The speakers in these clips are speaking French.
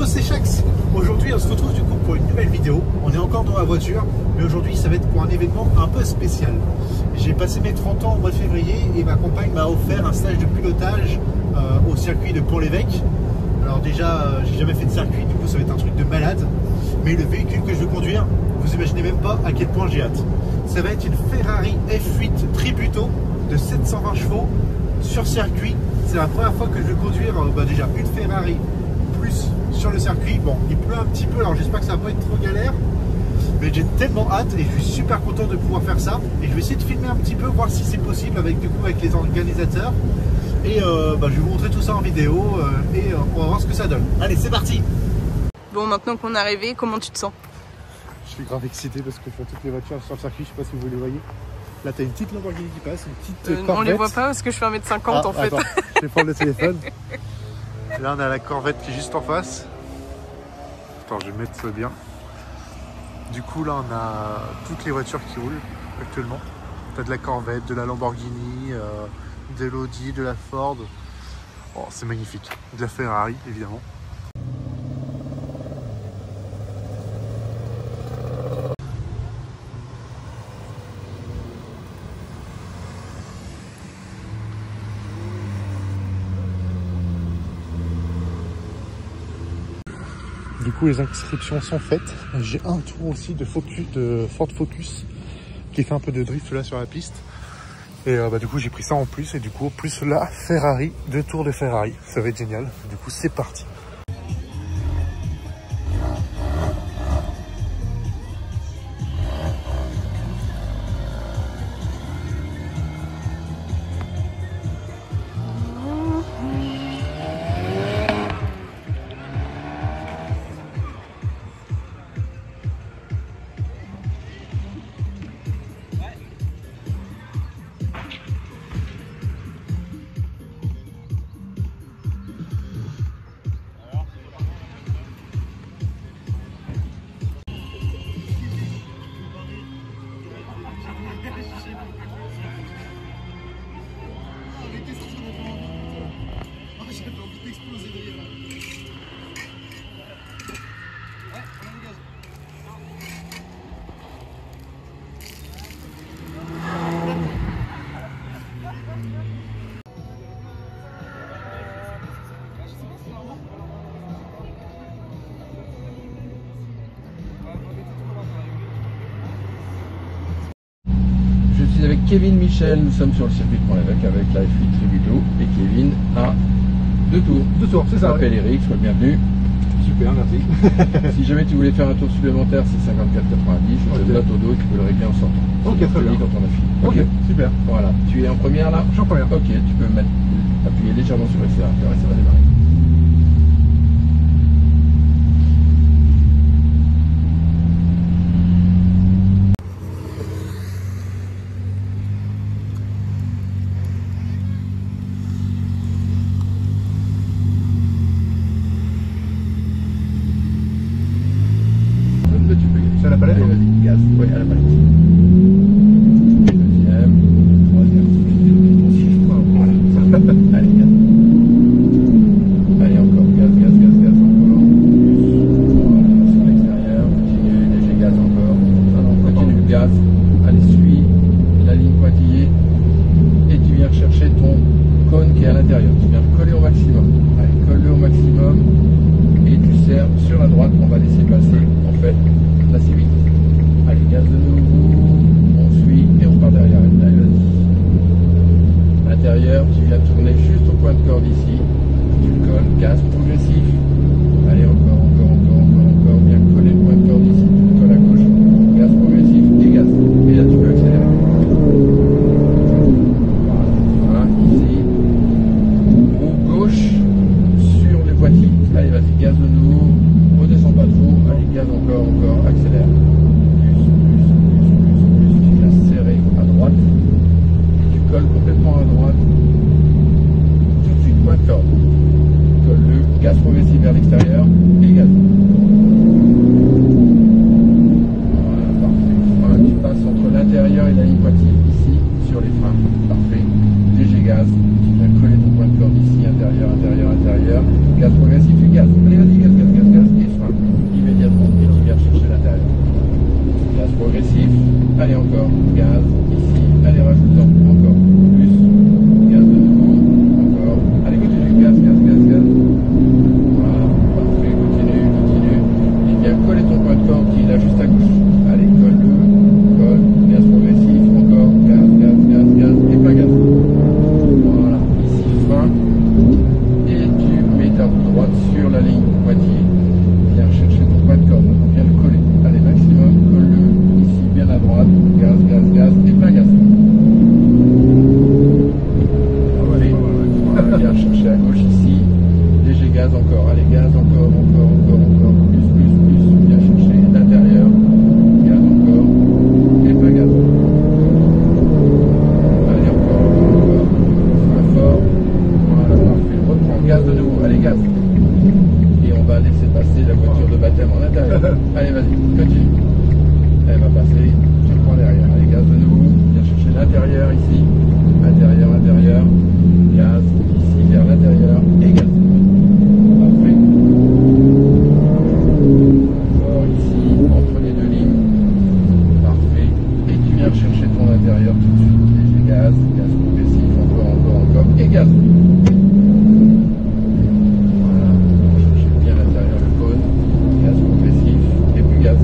Hello, c'est Shax. Aujourd'hui on se retrouve du coup pour une nouvelle vidéo. On est encore dans la voiture, mais aujourd'hui ça va être pour un événement un peu spécial. J'ai passé mes 30 ans au mois de février et ma compagne m'a offert un stage de pilotage au circuit de Pont-l'Évêque. Alors déjà j'ai jamais fait de circuit, du coup ça va être un truc de malade. Mais le véhicule que je vais conduire, vous imaginez même pas à quel point j'ai hâte. Ça va être une Ferrari F8 Tributo de 720 chevaux sur circuit. C'est la première fois que je vais conduire déjà une Ferrari plus sur le circuit. Bon, il pleut un petit peu, alors j'espère que ça va pas être trop galère. Mais j'ai tellement hâte et je suis super content de pouvoir faire ça. Et je vais essayer de filmer un petit peu, voir si c'est possible avec les organisateurs. Et je vais vous montrer tout ça en vidéo et on va voir ce que ça donne. Allez, c'est parti! Bon, maintenant qu'on est arrivé, comment tu te sens? Je suis grave excité parce que pour toutes les voitures sur le circuit, je sais pas si vous les voyez. Là, tu as une petite Lamborghini qui passe, une petite Corvette. On les voit pas parce que je fais 1m50 en fait. Attends, je vais prendre le téléphone. Là, on a la Corvette qui est juste en face. Attends, je vais mettre ça bien. Du coup, là, on a toutes les voitures qui roulent actuellement. Tu as de la Corvette, de la Lamborghini, de l'Audi, de la Ford. Oh, c'est magnifique. De la Ferrari, évidemment. Du coup, les inscriptions sont faites. J'ai un tour aussi de Ford Focus qui fait un peu de drift là sur la piste. Et du coup, j'ai pris ça en plus. Et du coup, plus la Ferrari, 2 tours de Ferrari. Ça va être génial. Du coup, c'est parti. Je suis avec Kevin Michel, nous sommes sur le circuit de Pont-l'Évêque avec la F8 Tributo et Kevin a 2 tours. 2 tours, c'est ça. Je m'appelle Eric, sois le bienvenu. Super, merci. Si jamais tu voulais faire un tour supplémentaire, c'est 54,90. Je te note au dos, tu peux le régler en sortant. Ok, très bien. Quand on a fini. Ok, super. Voilà, tu es en première là? Je suis en première. Ok, tu peux appuyer légèrement sur l'accélérateur et ça va démarrer. C'est à la palette? Allez, vas-y, gaz. Oui, à la palette. Deuxième, troisième. Voilà. Allez, gaz. Allez, encore. Gaz, gaz, gaz, gaz, encore. Voilà, sur l'extérieur. Continue, léger gaz encore. Continue le gaz. Allez, suis la ligne pointillée. Et tu viens chercher ton cône qui est à l'intérieur. Tu viens le coller au maximum. Allez, colle-le au maximum. Et tu serres sur la droite. On va laisser passer, en fait, la C8. Allez, gaz de nouveau, on suit et on part derrière. Allez, vas-y. Intérieur, tu viens tourner juste au point de corde ici. Tu le colles, gaz progressif. Allez, encore. Viens coller le point de corde ici. Tu le colles à gauche. Gaz progressif et gaz. Et là, tu peux accélérer. Voilà, ici. Roue gauche sur les boîtiers. Allez, vas-y, gaz de nouveau. Redescends pas trop. Allez, gaz encore, accélère. Plus. Tu viens serrer à droite. Et tu colles complètement à droite. Tout de suite, point de corde. Colle le gaz progressif vers l'extérieur et gaz. Voilà, parfait. Frein, tu passes entre l'intérieur et la ligne pointillée ici, sur les freins. Parfait. Léger gaz. Tu viens coller ton point de corde ici, intérieur. Gaz progressif et gaz. Allez, vas-y, gaz. boîtier, viens chercher ton pas de corde, on vient le coller. Allez, maximum, colle-le ici, bien à droite, gaz, gaz, gaz, et plein gaz. Voilà, viens chercher à gauche ici, léger gaz encore, allez, gaz encore, plus, viens chercher l'intérieur, gaz encore, et plein gaz. Allez, encore, frein fort, voilà, parfait, reprends, gaz de nouveau, allez, gaz. Et on va laisser passer la voiture de baptême en intérieur. Allez, vas-y, continue. Elle va passer, tu reprends derrière, allez, gaz de nouveau, viens chercher l'intérieur ici, intérieur, gaz, ici vers l'intérieur, et gaz. Parfait. Fort ici, entre les deux lignes. Parfait. Et tu viens chercher ton intérieur tout de suite. Léger gaz, gaz progressif, encore, et gaz. Voilà. Cherchez bien l'intérieur, le cône, gaz progressif, et puis gaz.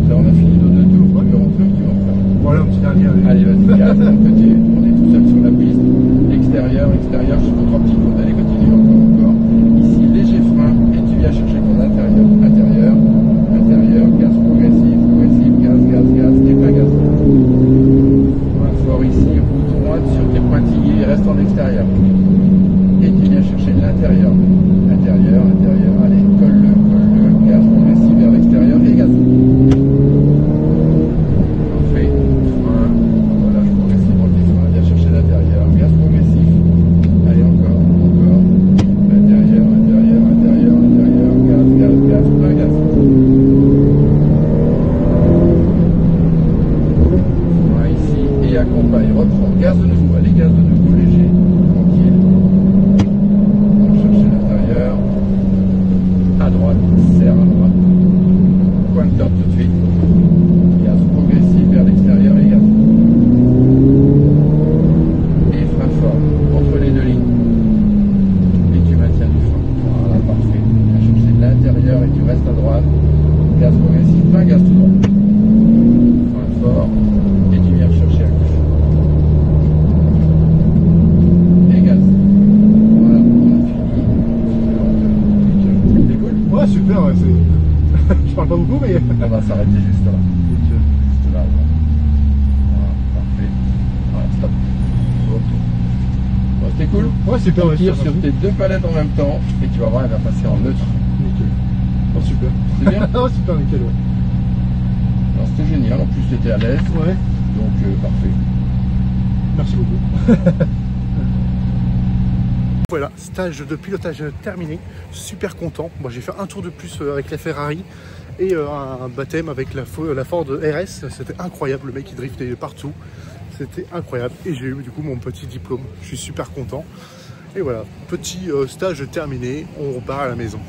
Là, on a fini nos 2 tours. Tu veux rentrer ou tu veux en faire? Voilà, un petit dernier. Allez, vas-y, gaz, continue. On est tout seul sur la piste. Extérieur, jusqu'au 3 petits cônes. Allez, continue, encore. Ici, léger frein, et tu viens chercher ton intérieur. Intérieur, gaz progressif, gaz, et plein gaz. Frein fort ici, roue droite sur tes pointillés, reste en extérieur. Et tu viens chercher l'intérieur. Intérieur, allez, colle-le, gaz progressif vers l'extérieur, et gaz. Parfait. Frein, voilà, progressif, anti-frein, viens chercher l'intérieur, gaz progressif. Allez, encore, intérieur, gaz, plein gaz. Voilà, ici, et accompagne, reprend, gaz de nouveau, allez, gaz de nouveau, léger, tranquille. On va chercher l'intérieur, à droite, serre à droite, pointeur tout de suite, gaz progressif vers l'extérieur et gaz. Et frein fort, entre les deux lignes. Et tu maintiens du frein. Voilà, parfait. Tu viens chercher de l'intérieur et tu restes à droite. Gaz progressif, plein gaz tout droit. Frein fort. Et tu viens chercher à gauche. Et gaz. Voilà, on a fini. C'est cool? Ouais, super, ouais, je parle pas beaucoup, mais. On va s'arrêter juste là. Juste là, voilà, parfait. Voilà, stop. Ok. Bon, c'était cool. Ouais, super, ouais. Tire sur tes 2 palettes en même temps et tu vas voir, elle va passer en neutre. Nickel. Oh, super. C'est bien? Oh, super, nickel, ouais. Alors, c'était génial, en plus tu étais à l'aise. Ouais. Donc, parfait. Merci beaucoup. Voilà, stage de pilotage terminé. Super content. Moi, j'ai fait un tour de plus avec la Ferrari et un baptême avec la Ford RS. C'était incroyable. Le mec, il driftait partout. C'était incroyable. Et j'ai eu du coup mon petit diplôme. Je suis super content. Et voilà, petit stage terminé. On repart à la maison.